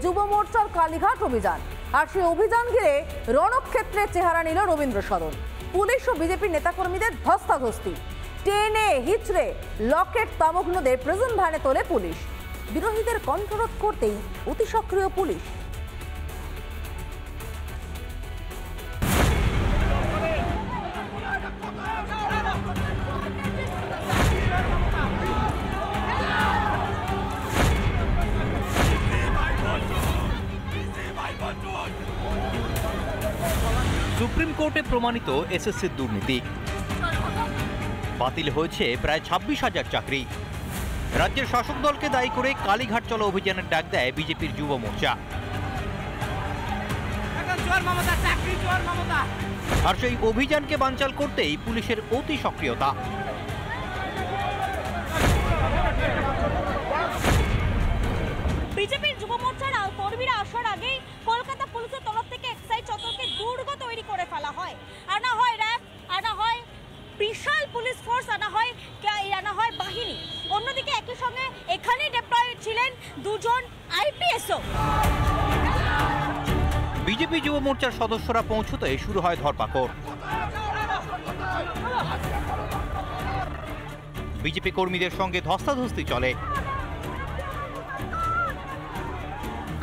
যুব মোর্চার কালীঘাট অভিযান আর সেই অভিযান ঘিরে রণক্ষেত্রের চেহারা নিল রবীন্দ্র সদন। পুলিশ ও বিজেপির নেতাকর্মীদের ধস্তাধস্তি, টেনে হিচড়ে লকেট তামগ্নদের প্রিজন ভ্যানে তোলে পুলিশ। বিরোধীদের কণ্ঠরোধ করতেই অতি সক্রিয় পুলিশ। সুপ্রিম কোর্টে প্রমাণিত এসএসসির দুর্নীতি, বাতিল হয়েছে প্রায় 26,000 চাকরি। রাজ্যের শাসক দলকে দায়ী করে কালীঘাট চলো অভিযানের ডাক দেয় বিজেপির যুব মোর্চা। আর সেই অভিযানকে বানচাল করতেই পুলিশের অতি সক্রিয়তা। বিজেপির যুব মোর্চার কর্মীরা আসার আগেই কলকাতা পুলিশের তরফ থেকে এক্সাইজ চত্বরকে দুর্গ তৈরি করে ফেলা হয়। আনা হয় র্যাব, আনা হয় বিশাল পুলিশ ফোর্স, আনা হয় বাহিনী। অন্যদিকে একই সঙ্গে এখানেই ডিপ্লয় ছিলেন দুজন আইপিএসও। বিজেপি যুব মোর্চার সদস্যরা পৌঁছতে শুরু হয় ধরপাকড়। বিজেপি কর্মীদের সঙ্গে ধস্তাধস্তি চলে।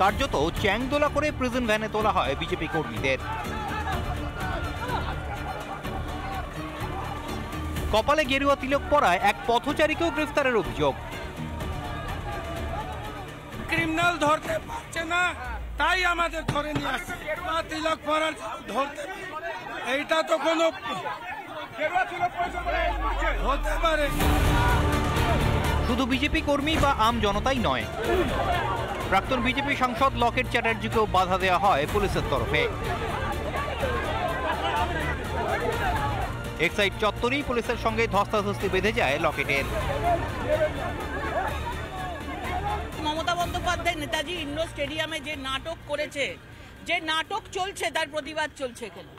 কার্যত চ্যাংদোলা করে প্রিজন ভ্যানে তোলা হয় বিজেপি কর্মীদের। কপালে গেরুয়া তিলক পরায় এক পথচারীকেও গ্রেফতারের অভিযোগ। ক্রিমিনাল ধরতে পারছে না, তাই আমাদের ধরে নিয়ে আসছে। তিলক পরার ধরতে, এইটা তো কোনো হতে পারে। শুধু বিজেপি কর্মী বা আম জনতাই নয়, প্রাক্তন বিজেপি সাংসদ লকেট চ্যাটার্জিকেও বাধা দেওয়া হয় পুলিশের তরফে। এক্সাইজ চত্বরেই পুলিশের সঙ্গে ধস্তাধস্তি বেঁধে যায় লকেটের। মমতা বন্দ্যোপাধ্যায় নেতাজি ইন্ডোর স্টেডিয়ামে যে নাটক করেছে, যে নাটক চলছে, তার প্রতিবাদ চলছে এখানে।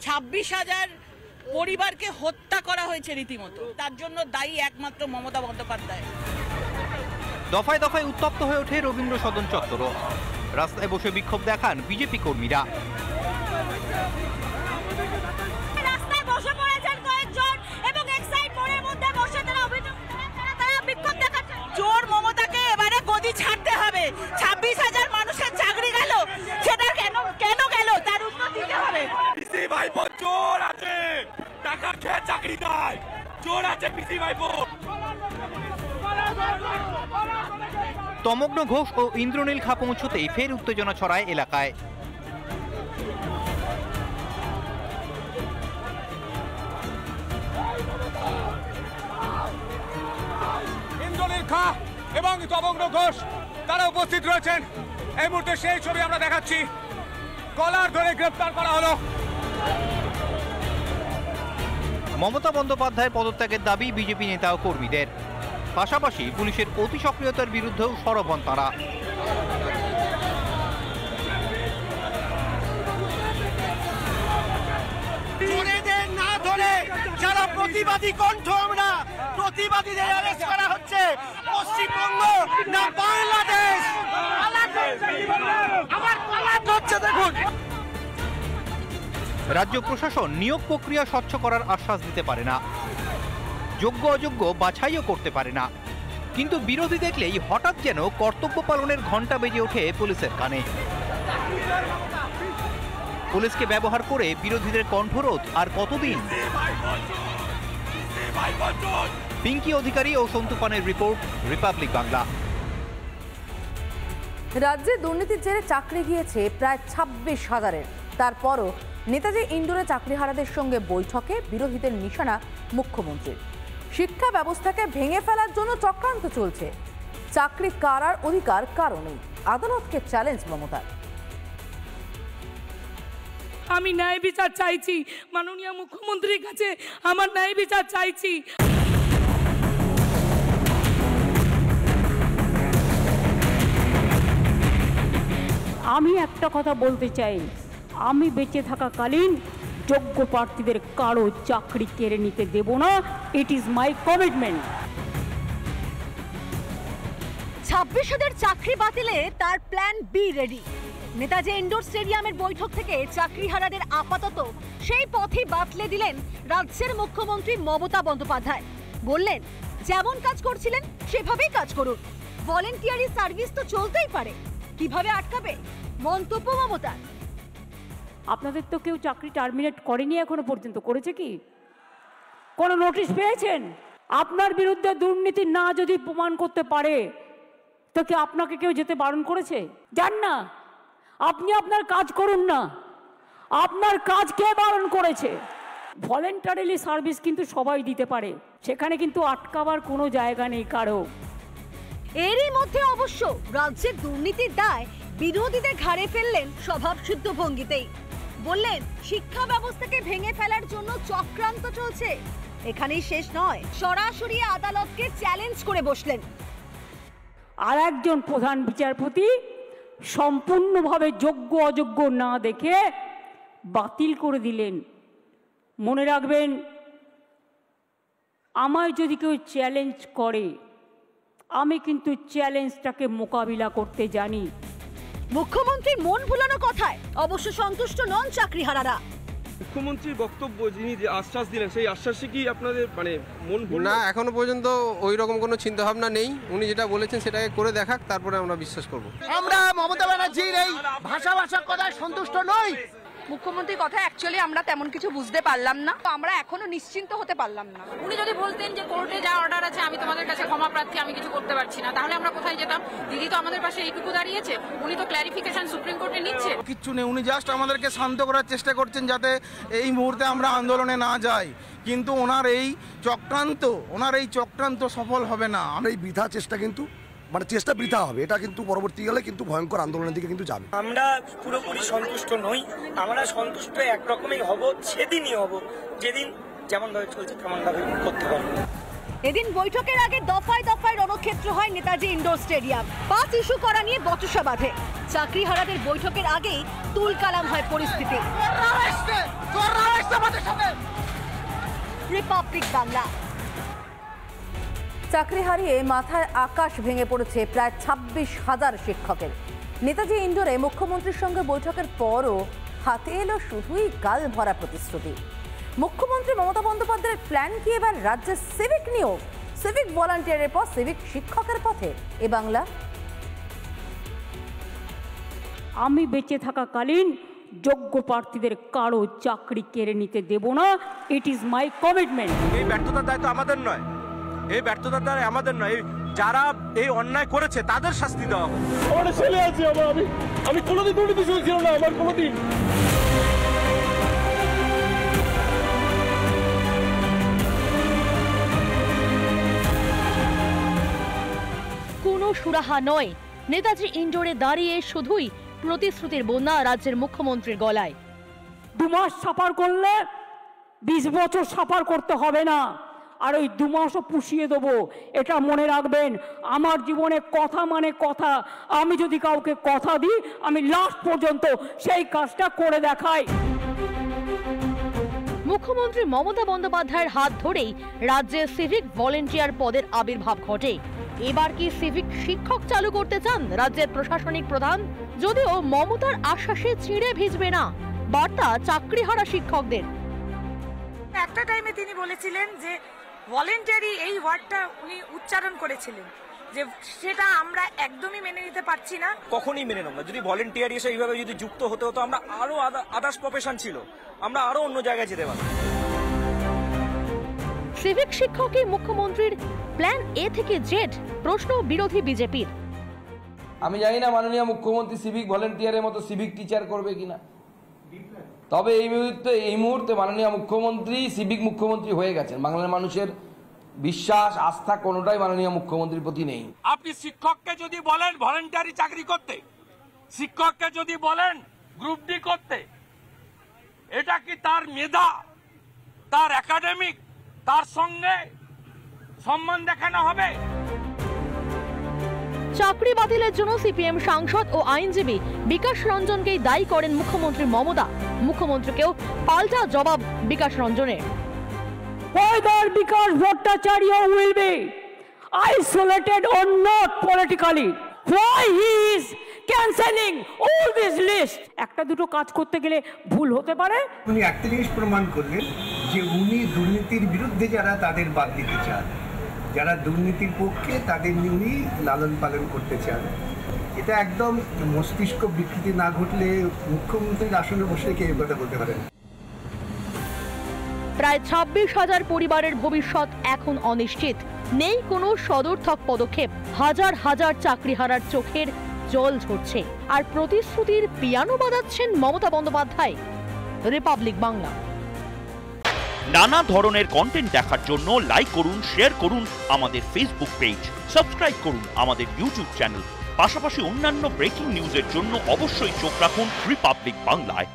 26,000 পরিবারকে হত্যা করা হয়েছে রীতিমতো, তার জন্য দায়ী একমাত্র মমতা বন্দ্যোপাধ্যায়। দফায় দফায় উত্তপ্ত হয়ে ওঠে রবীন্দ্র সদন চত্বর। রাস্তায় বসে বিক্ষোভ দেখান বিজেপি কর্মীরা। রাস্তায় বসে পড়েছেন কয়েকজন এবং এক্সাইজ মোড়ের মধ্যে বসে তারা অভিযোগ তারা বিক্ষোভ দেখাচ্ছে। চোর মমতাকে এবারে গদি ছাড়তে হবে। 26,000 মানুষের চাকরি গেল, সেটা কেন গেল তার উত্তর দিতে হবে। পিসি ভাইপো চোর আছে, টাকা খেয়ে চাকরি দেয়, চোর আছে পিসি ভাইপো। তমগ্ন ঘোষ ও ইন্দ্রনীল খা পৌঁছতেই ফের উত্তেজনা ছড়ায় এলাকায়। ইন্দ্রনীল খা এবং তমগ্ন ঘোষ তারা উপস্থিত রয়েছেন। এই মুহূর্তে সেই ছবি আমরা দেখাচ্ছি। কলার ধরে গ্রেফতার করা হলো। মমতা বন্দ্যোপাধ্যায়ের পদত্যাগের দাবি বিজেপি নেতা ও কর্মীদের। পাশাপাশি পুলিশের অতি সক্রিয়তার বিরুদ্ধেও সরব হন তারা। না ধরে যারা প্রতিবাদী কণ্ঠ, আমরা প্রতিবাদীদের অ্যারেস্ট করা হচ্ছে। পশ্চিমবঙ্গ না বাংলাদেশ, আমার পালাত হচ্ছে। দেখুন, রাজ্য প্রশাসন নিয়োগ প্রক্রিয়া স্বচ্ছ করার আশ্বাস দিতে পারে না, যোগ্য অযোগ্য বাছাইও করতে পারে না। কিন্তু বিরোধী দেখলেই হঠাৎ যেন কর্তব্য পালনের ঘণ্টা বেজে ওঠে পুলিশের কানে। পুলিশকে ব্যবহার করে বিরোধীদের কণ্ঠরোধ আর কতদিন? পিঙ্কি অধিকারী ও সন্তু পানের রিপোর্ট, রিপাবলিক বাংলা। রাজ্যে দুর্নীতির জেরে চাকরি গিয়েছে প্রায় 26,000-এর। তারপরও নেতাজি ইন্ডোরে চাকরিহারাদের সঙ্গে বৈঠকে বিরোধীদের নিশানা মুখ্যমন্ত্রীর। শিক্ষা ব্যবস্থাকে ভেঙে ফেলার জন্য চক্রান্ত চলছে। চাকরি কারার অধিকার কারো নেই, আদালতকে চ্যালেঞ্জ মমতার। আমি ন্যায় বিচার চাইছি, মাননীয় মুখ্যমন্ত্রীর কাছে আমার ন্যায় বিচার চাইছি। আমি একটা কথা বলতে চাই, আমি বেঁচে থাকাকালীন যোগ্য প্রার্থীদের কারো চাকরি কেড়ে নিতে দেব না। It is my commitment. 26,000 চাকরি বাতিলে তার plan B ready. Netaji indoor স্টেডিয়ামের বৈঠক থেকে চাকরিহারাদের আপাতত সেই পথই বাতলে দিলেন রাজ্যের মুখ্যমন্ত্রী মমতা বন্দ্যোপাধ্যায়। বললেন, যেমন কাজ করছিলেন সেভাবেই কাজ করুন, ভলেন্টিয়ারি সার্ভিস তো চলতেই পারে, কিভাবে আটকাবে? মন্তব্য মমতার। আপনাদের তো কেউ চাকরি টার্মিনেট করেনি এখনো পর্যন্ত, করেছে কি? কোনো নোটিশ পেয়েছেন? আপনার বিরুদ্ধে দুর্নীতি না যদি প্রমাণ করতে পারে তো কি আপনাকে কেউ যেতে বারণ করেছে? যান না, আপনি আপনার কাজ করুন না। আপনার কাজ কে বারণ করেছে? ভলেন্টারিলি সার্ভিস কিন্তু সবাই দিতে পারে, সেখানে কিন্তু আটকাবার কোনো জায়গা নেই কারো। এরই মধ্যে অবশ্য রাজ্যের দুর্নীতির দায় বিরোধীদের ঘাড়ে ফেললেন স্বভাবসিদ্ধ ভঙ্গিতেই। বললেন, শিক্ষা ব্যবস্থাকে ভেঙে ফেলার জন্য চক্রান্ত চলছে। এখানেই শেষ নয়, সরাসরি আদালতকে চ্যালেঞ্জ করে বসলেন। আর একজন প্রধান বিচারপতি সম্পূর্ণভাবে যোগ্য অযোগ্য না দেখে বাতিল করে দিলেন। মনে রাখবেন, আমায় যদি কেউ চ্যালেঞ্জ করে আমি কিন্তু চ্যালেঞ্জটাকে মোকাবিলা করতে জানি। মুখ্যমন্ত্রীর মন ভুলানো কথায় অবশ্য সন্তুষ্ট নন চাকরিহারারা। মুখ্যমন্ত্রীর বক্তব্য যিনি যে আশ্বাস দিলেন, সেই আশ্বাসে কি আপনাদের মন ভুল? না, এখনো পর্যন্ত ওই রকম কোনো চিন্তা ভাবনা নেই। উনি যেটা বলেছেন সেটাকে করে দেখাক, তারপরে আমরা বিশ্বাস করব। আমরা মমতা ব্যানার্জির এই ভাষার কথায় সন্তুষ্ট নই। মুখ্যমন্ত্রীর কথা অ্যাকচুয়ালি আমরা তেমন কিছু বুঝতে পারলাম না, তো আমরা এখনো নিশ্চিন্ত হতে পারলাম না। উনি যদি বলতেন যে কোর্টে যা অর্ডার আছে আমি তোমাদের কাছে ক্ষমা প্রার্থী, আমি কিছু করতে পারছি না, তাহলে আমরা কোথায় যেতাম? দিদি তো আমাদের পাশে এইটুকু দাঁড়িয়েছে, উনি তো ক্ল্যারিফিকেশন সুপ্রিম কোর্টে নিচ্ছে। কিচ্ছু নেই, উনি জাস্ট আমাদেরকে শান্ত করার চেষ্টা করছেন যাতে এই মুহূর্তে আমরা আন্দোলনে না যাই, কিন্তু ওনার এই চক্রান্ত সফল হবে না। আমরা এই বৃথা চেষ্টা কিন্তু চেষ্টা বৃথা হবে, এটা কিন্তু পরবর্তীকালে কিন্তু ভয়ঙ্কর আন্দোলনের দিকে কিন্তু যাবে। আমরা পুরোপুরি সন্তুষ্ট নই, আমরা সন্তুষ্ট একরকমই হব, সেদিনই হব যেদিন যেমন ভাবে চলছে তেমন ভাবে করতে পারবো। এদিন বৈঠকের আগে দফায় দফায় রণক্ষেত্র হয় নেতাজি ইন্ডোর স্টেডিয়াম। 5 ইস্যু করা নিয়ে বচসা বাঁধে। চাকরিহারাদের বৈঠকের আগেই তুলকালাম হয় পরিস্থিতি। রিপাবলিক বাংলা। চাকরি হারিয়ে মাথায় আকাশ ভেঙে পড়েছে প্রায় 26,000 শিক্ষকের। নেতাজি ইন্ডোরে মুখ্যমন্ত্রীর সঙ্গে বৈঠকের পরও হাতে এলো শুধুই গাল ভরা প্রতিশ্রুতি। মুখ্যমন্ত্রী মমতা বন্দ্যোপাধ্যায়ের প্ল্যান কি এবার রাজ্যের সিভিক নিয়োগ, সিভিক ভলান্টিয়ারের পর সিভিক শিক্ষকের পথে এ বাংলা? আমি বেঁচে থাকাকালীন যোগ্য প্রার্থীদের কারো চাকরি কেড়ে নিতে দেব না। It is my commitment. এই ব্যর্থতার দায় তো আমাদের নয়, এই ব্যর্থতার দায় আমাদের নয়, যারা এই অন্যায় করেছে তাদের শাস্তি দেওয়া হবে। আমার ছেলে আছে, আমি কোনোদিন দুর্নীতি শুনেছিলাম না, আমার কোনোদিন। কোনো সুরাহা নয়, নেতাজি ইন্ডোরে দাঁড়িয়ে শুধুই প্রতিশ্রুতির বন্যা রাজ্যের মুখ্যমন্ত্রীর গলায়। 2 মাস সাফার করলে 20 বছর সাফার করতে হবে না, আর ওই 2 মাসও পুষিয়ে দেবো। এটা মনে রাখবেন, আমার জীবনে কথা মানে কথা। আমি যদি কাউকে কথা দিই আমি লাস্ট পর্যন্ত সেই কাজটা করে দেখাই। মুখ্যমন্ত্রী মমতা বন্দ্যোপাধ্যায়ের হাত ধরেই রাজ্যে সিভিক ভলেন্টিয়ার পদের আবির্ভাব ঘটে। এবার কি সিভিক শিক্ষক চালু করতে চান রাজ্যের প্রশাসনিক প্রধান? যদিও মমতার আশ্বাসে ছিঁড়ে ভিজবে না বার্তা চাকরিহারা শিক্ষকদের। একটা টাইমে তিনি বলেছিলেন যে ভলেন্টারি, এই ওয়ার্ডটা উনি উচ্চারণ করেছিলেন, যে সেটা আমরা একদমই মেনে নিতে পারছি না। কখনই মেনে নেব না। যদি ভলেন্টিয়ার এসে এইভাবে যদি যুক্ত হতে হতো, আমরা আরো আদার্স প্রফেশন ছিল, আমরা আরো অন্য জায়গায় যেতে পারতাম। সিভিক শিক্ষকই মুখ্যমন্ত্রীর প্ল্যান এ থেকে জেড, প্রশ্ন বিরোধী বিজেপির। আমি জানি না মাননীয় মুখ্যমন্ত্রী সিভিক ভলেন্টিয়ারের মতো সিভিক টিচার করবে কিনা, তবে এই মুহূর্তে মাননীয় মুখ্যমন্ত্রী সিভিক মুখ্যমন্ত্রী হয়ে গেছেন। বাংলার মানুষের বিশ্বাস আস্থা কোনোটাই মাননীয় মুখ্যমন্ত্রীর প্রতি নেই। আপনি শিক্ষককে যদি বলেন ভলেন্টারি চাকরি করতে, শিক্ষককে যদি বলেন গ্রুপ ডি করতে, এটা কি তার মেধা, তার একাডেমিক, তার সঙ্গে সম্মান দেখানো হবে? চাকরি বাতিলের জন্য সিপিএম সাংসদ ও আইনজীবী বিকাশ রঞ্জনকেই দায়ী করেন মুখ্যমন্ত্রী মমতা। মুখ্যমন্ত্রীকেও পাল্টা জবাব বিকাশ রঞ্জনের। Whether Bikash Bhattacharya will be isolated or not politically, why he is cancelling all this list? একটা দুটো কাজ করতে গেলে ভুল হতে পারে। উনি একটা জিনিস প্রমাণ করলেন যে উনি দুর্নীতির বিরুদ্ধে যারা তাদের বাদ দিতে চান, যারা দুর্নীতির পক্ষে তাদের নিয়ে উনি লালন পালন করতে চান। এটা একদম মস্তিষ্ক বিকৃতি না ঘটলে মুখ্যমন্ত্রীর আসনে বসে কে কথা বলতে পারেন। প্রায় 26,000 পরিবারের ভবিষ্যৎ এখন অনিশ্চিত। নেই কোনো সদর্থক পদক্ষেপ। হাজার হাজার চাকরিহারার চোখের জল ঝরছে। আর প্রতিশ্রুতির পিয়ানো বাজাচ্ছেন মমতা বন্দ্যোপাধ্যায়। রিপাবলিক বাংলা। নানা ধরনের কন্টেন্ট দেখার জন্য লাইক করুন, শেয়ার করুন আমাদের ফেসবুক পেজ, সাবস্ক্রাইব করুন আমাদের ইউটিউব চ্যানেল। পাশাপাশি অন্যান্য ব্রেকিং নিউজের জন্য অবশ্যই চোখ রাখুন রিপাবলিক বাংলায়।